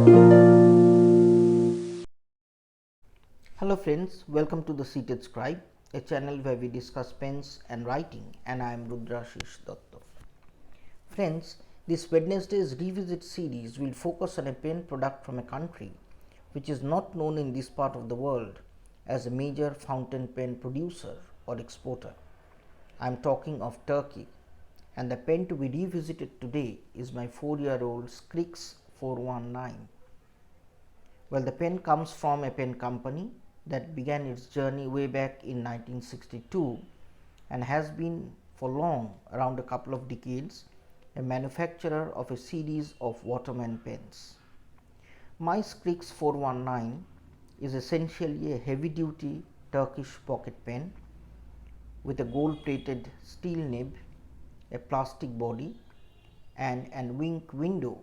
Hello friends, welcome to the Seated Scribe, a channel where we discuss pens and writing, and I am Rudrashish Datta. Friends, this Wednesday's Revisit series will focus on a pen product from a country which is not known in this part of the world as a major fountain pen producer or exporter. I am talking of Turkey, and the pen to be revisited today is my 4-year-old Scrikss 419. Well, the pen comes from a pen company that began its journey way back in 1962 and has been for long, around a couple of decades, a manufacturer of a series of Waterman pens. My Scrikss 419 is essentially a heavy duty Turkish pocket pen with a gold plated steel nib, a plastic body, and an wink window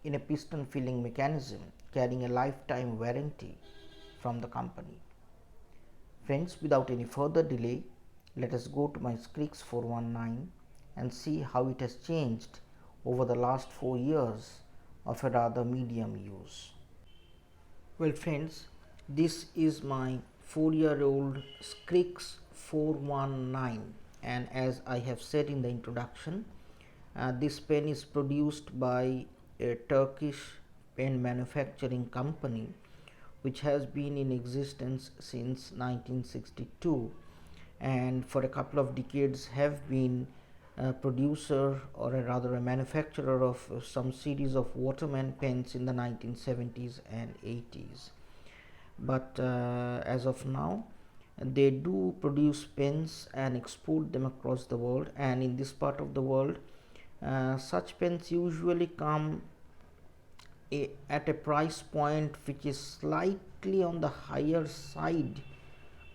in a piston filling mechanism carrying a lifetime warranty from the company. Friends, without any further delay, let us go to my Scrikss 419 and see how it has changed over the last 4 years of a rather medium use. Well friends, this is my 4-year-old Scrikss 419, and as I have said in the introduction, this pen is produced by a Turkish pen manufacturing company which has been in existence since 1962 and for a couple of decades have been a producer or rather a manufacturer of some series of Waterman pens in the 1970s and 80s. But as of now, they do produce pens and export them across the world, and in this part of the world such pens usually come at a price point which is slightly on the higher side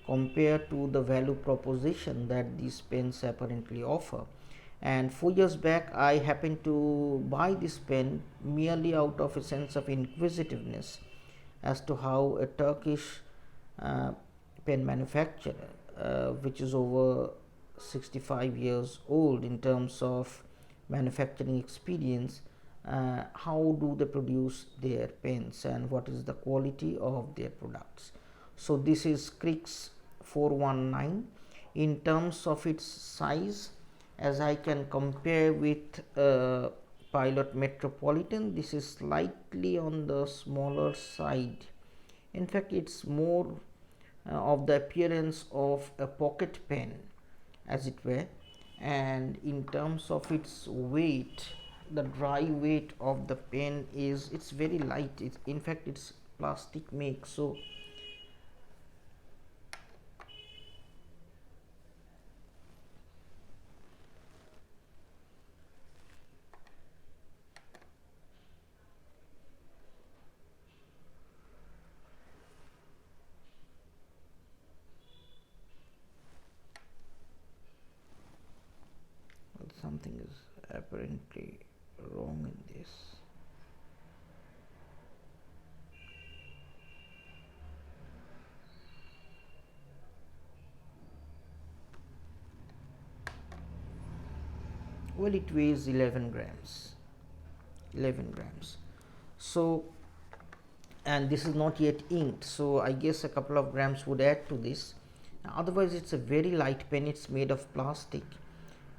compared to the value proposition that these pens apparently offer. And 4 years back I happened to buy this pen merely out of a sense of inquisitiveness as to how a Turkish pen manufacturer which is over 65 years old in terms of manufacturing experience, how do they produce their pens and what is the quality of their products. So this is Scrikss 419. In terms of its size, as I can compare with Pilot Metropolitan, this is slightly on the smaller side. In fact, it's more of the appearance of a pocket pen as it were, and in terms of its weight, the dry weight of the pen is it's very light. In fact it's plastic make, so something is apparently wrong in this. Well, it weighs 11 grams. So, and this is not yet inked, so I guess a couple of grams would add to this. Otherwise it's a very light pen. It's made of plastic,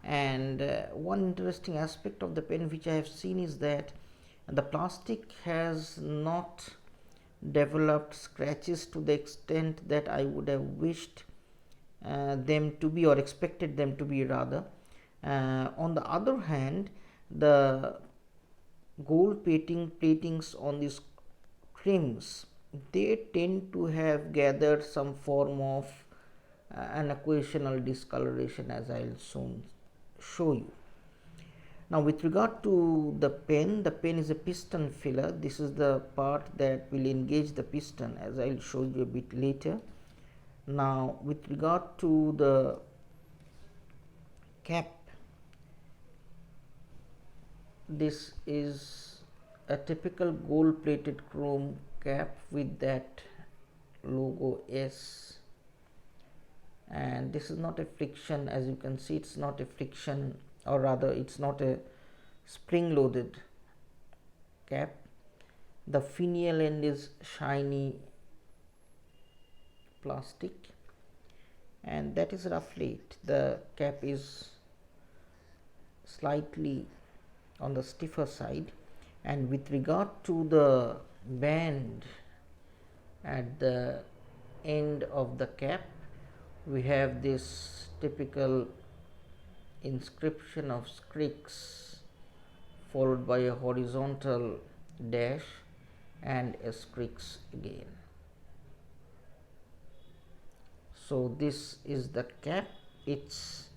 and one interesting aspect of the pen which I have seen is that the plastic has not developed scratches to the extent that I would have wished them to be, or expected them to be rather. On the other hand, the gold platings on these trims, they tend to have gathered some form of an occasional discoloration, as I will soon show you. Now with regard to the pen is a piston filler. This is the part that will engage the piston, as I will show you a bit later. Now with regard to the cap, this is a typical gold plated chrome cap with that logo S, and this is not a friction. As you can see, it's not a friction, or rather it's not a spring loaded cap. The finial end is shiny plastic, and that is roughly it. The cap is slightly on the stiffer side, and with regard to the band at the end of the cap, we have this typical inscription of Scrikss followed by a horizontal dash and a Scrikss again. So this is the cap. It's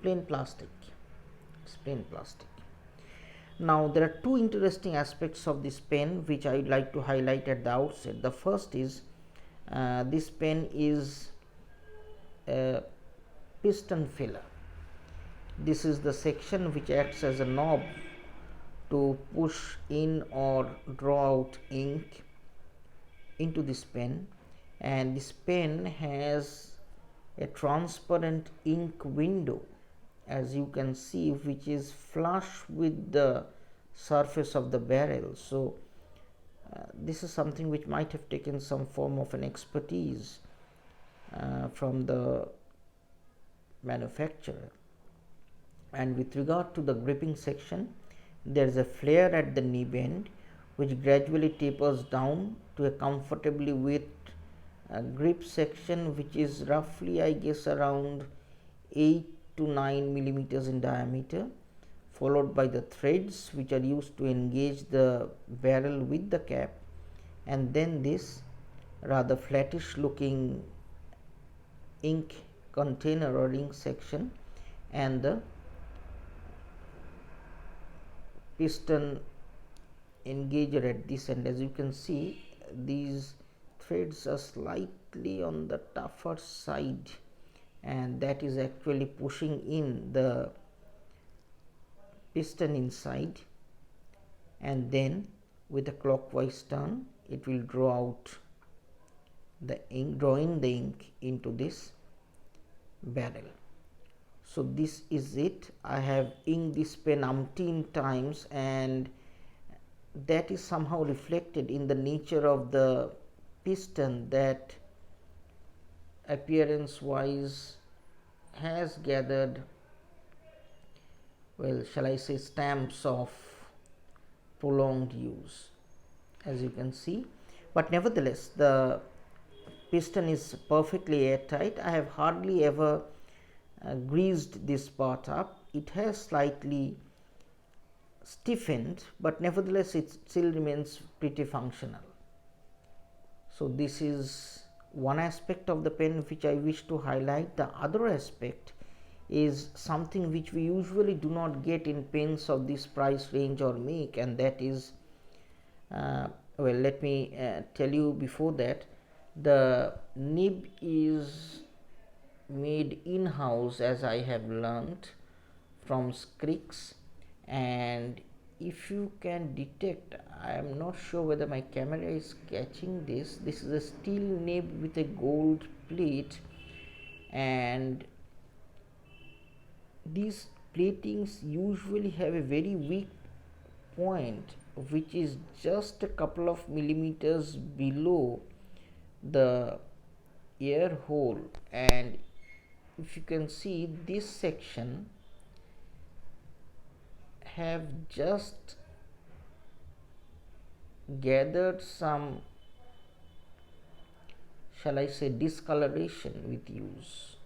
plain plastic. It's plain plastic. Now there are two interesting aspects of this pen which I would like to highlight at the outset. The first is this pen is a piston filler. This is the section which acts as a knob to push in or draw out ink into this pen, and this pen has a transparent ink window, as you can see, which is flush with the surface of the barrel. So this is something which might have taken some form of an expertise from the manufacturer. And with regard to the gripping section, there is a flare at the nib end which gradually tapers down to a comfortably width grip section, which is roughly, I guess, around 8 to 9 millimeters in diameter, followed by the threads which are used to engage the barrel with the cap, and then this rather flattish looking ink container or ink section and the piston engager at this end. As you can see, these threads are slightly on the tougher side, and that is actually pushing in the piston inside, and then with a clockwise turn it will draw out the ink, draw in the ink into this barrel. So this is it. I have inked this pen umpteen times, and that is somehow reflected in the nature of the piston that appearance wise has gathered, well, shall I say, stamps of prolonged use, as you can see. But nevertheless, the piston is perfectly airtight. I have hardly ever greased this part up. It has slightly stiffened, but nevertheless it still remains pretty functional. So this is one aspect of the pen which I wish to highlight. The other aspect is something which we usually do not get in pens of this price range or make, and that is well, let me tell you before that, the nib is made in-house, as I have learnt from Scrikss, and if you can detect, I am not sure whether my camera is catching this. This is a steel nib with a gold plate, and these platings usually have a very weak point which is just a couple of millimeters below the air hole, and if you can see, this section have just gathered some, shall I say, discoloration with use.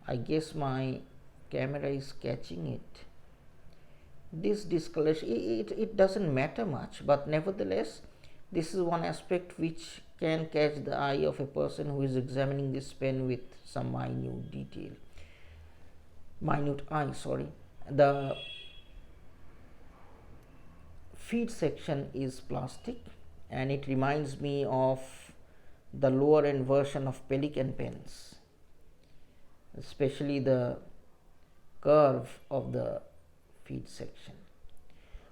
I guess my camera is catching it. This discoloration, it doesn't matter much, but nevertheless this is one aspect which can catch the eye of a person who is examining this pen with some minute eye. The feed section is plastic, and it reminds me of the lower end version of Pelican pens, especially the curve of the feed section.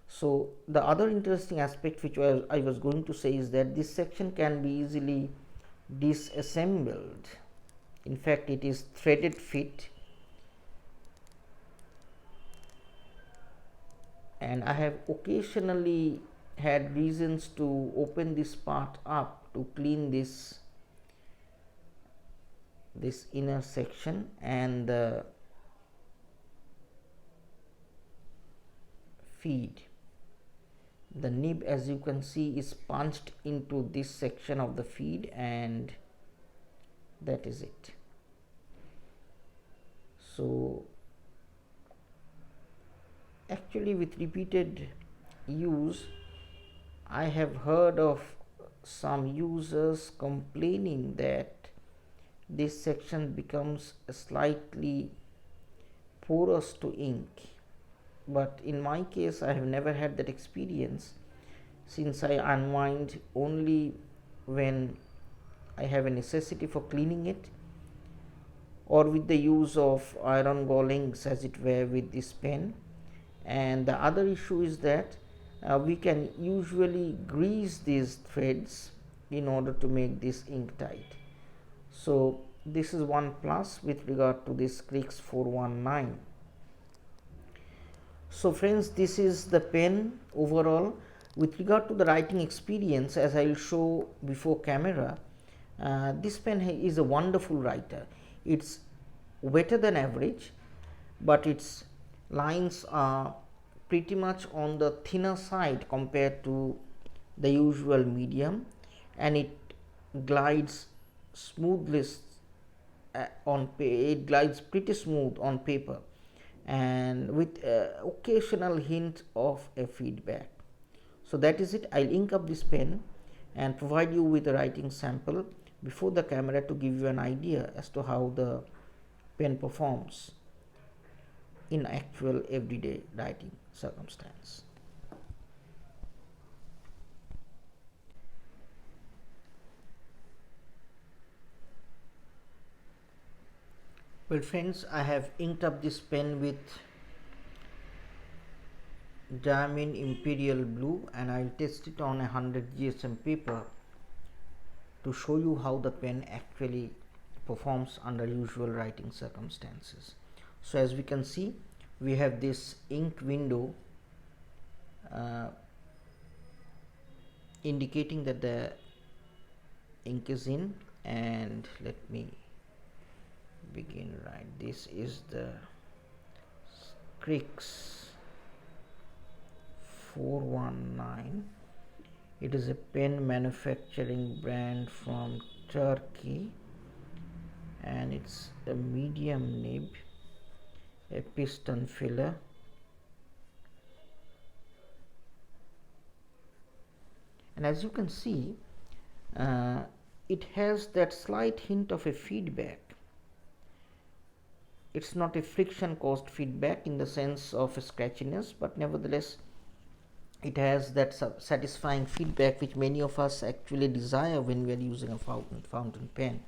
So the other interesting aspect which I was going to say is that this section can be easily disassembled. In fact, it is threaded fit, and I have occasionally had reasons to open this part up to clean this inner section, and the feed. The nib, as you can see, is punched into this section of the feed, and that is it. So actually, with repeated use, I have heard of some users complaining that this section becomes slightly porous to ink, but in my case I have never had that experience, since I unwind only when I have a necessity for cleaning it, or with the use of iron gall inks, as it were, with this pen. And the other issue is that we can usually grease these threads in order to make this ink tight. So this is one plus with regard to this Scrikss 419. So friends, this is the pen overall. With regard to the writing experience, as I will show before camera, this pen is a wonderful writer. It's wetter than average, but its lines are pretty much on the thinner side compared to the usual medium, and it glides smoothly it glides pretty smooth on paper, and with occasional hint of a feedback. So that is it. I'll ink up this pen and provide you with a writing sample before the camera to give you an idea as to how the pen performs in actual everyday writing circumstance. Well friends, I have inked up this pen with Diamond Imperial Blue, and I'll test it on 100 GSM paper to show you how the pen actually performs under usual writing circumstances. So as we can see, we have this ink window indicating that the ink is in, and let me begin. Right, this is the Scrikss 419. It is a pen manufacturing brand from Turkey, and it's a medium nib, a piston filler, and as you can see, it has that slight hint of a feedback. It's not a friction caused feedback in the sense of a scratchiness, but nevertheless it has that satisfying feedback which many of us actually desire when we are using a fountain pen.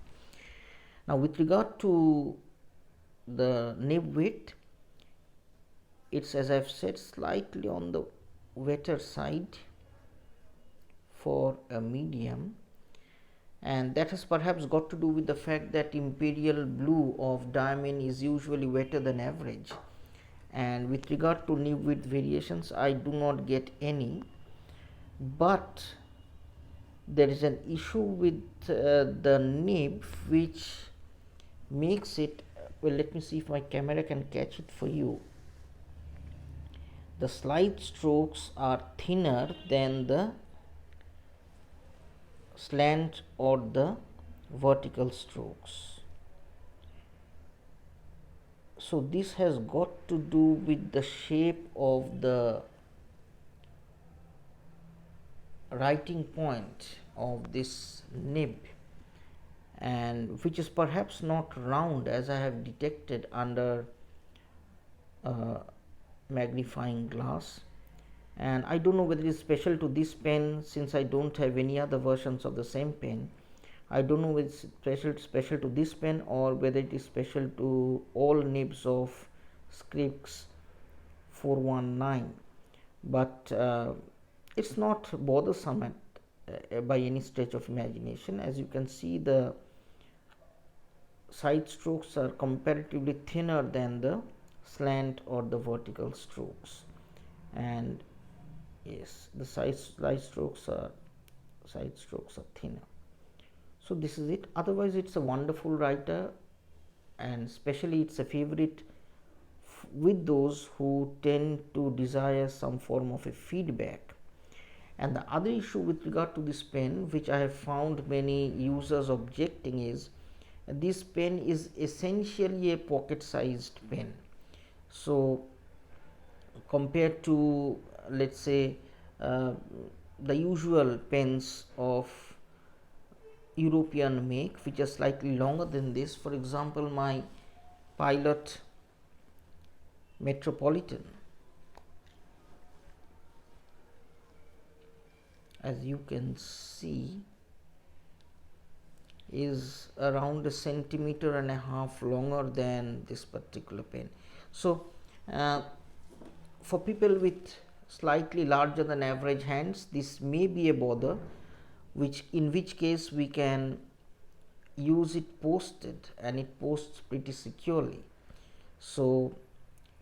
Now with regard to the nib width, it's, as I've said, slightly on the wetter side for a medium, and that has perhaps got to do with the fact that Imperial Blue of Diamond is usually wetter than average, and with regard to nib width variations I do not get any, but there is an issue with the nib which makes it, well, let me see if my camera can catch it for you. The slide strokes are thinner than the slant or the vertical strokes. So this has got to do with the shape of the writing point of this nib, and which is perhaps not round as I have detected under magnifying glass, and I don't know whether it is special to this pen, since I don't have any other versions of the same pen. I don't know whether it's special to this pen or whether it is special to all nibs of Scrikss 419, but it's not bothersome by any stretch of imagination. As you can see, the side strokes are comparatively thinner than the slant or the vertical strokes, and yes, the side strokes are thinner. So this is it. Otherwise, it's a wonderful writer, and especially it's a favorite with those who tend to desire some form of a feedback. And the other issue with regard to this pen, which I have found many users objecting, is this pen is essentially a pocket sized pen. So compared to, let's say, the usual pens of European make, which are slightly longer than this, for example, my Pilot Metropolitan, as you can see, is around 1.5 centimeters longer than this particular pen. So for people with slightly larger than average hands, this may be a bother, in which case we can use it posted, and it posts pretty securely. So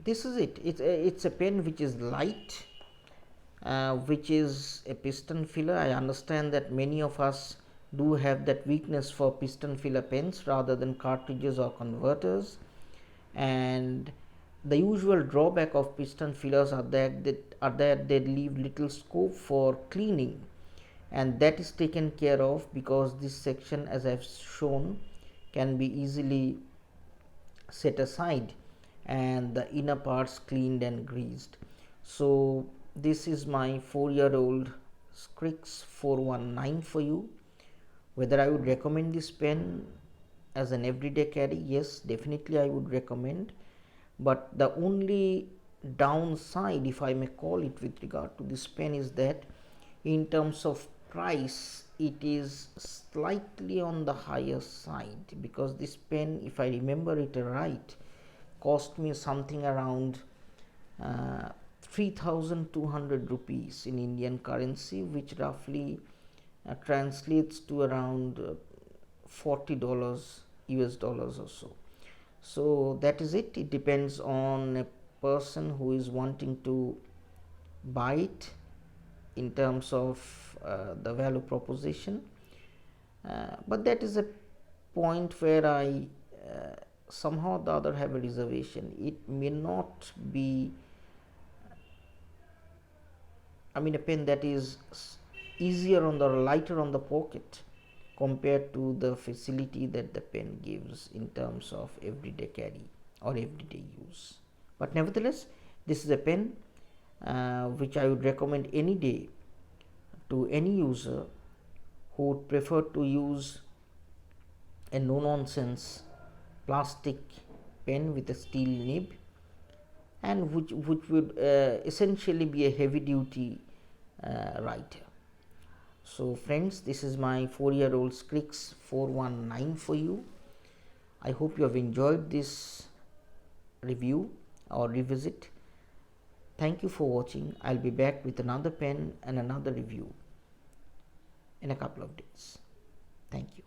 this is it. It's a pen which is light, which is a piston filler. I understand that many of us do have that weakness for piston filler pens rather than cartridges or converters, and the usual drawback of piston fillers are that they leave little scope for cleaning, and that is taken care of because this section, as I've shown, can be easily set aside and the inner parts cleaned and greased. So this is my 4-year-old Scrikss 419 for you. Whether I would recommend this pen as an everyday carry? Yes, definitely I would recommend. But the only downside, if I may call it, with regard to this pen is that in terms of price, it is slightly on the higher side, because this pen, if I remember it right, cost me something around 3,200 rupees in Indian currency, which roughly translates to around $40 US dollars or so. So that is it. It depends on a person who is wanting to buy it in terms of the value proposition, but that is a point where I somehow or the other have a reservation. It may not be, I mean, a pen that is easier on the lighter on the pocket compared to the facility that the pen gives in terms of everyday carry or everyday use. But nevertheless, this is a pen which I would recommend any day to any user who would prefer to use a no-nonsense plastic pen with a steel nib, and which would essentially be a heavy-duty writer. So friends, this is my 4-year-old Scrikss 419 for you. I hope you have enjoyed this review or revisit. Thank you for watching. I'll be back with another pen and another review in a couple of days. Thank you.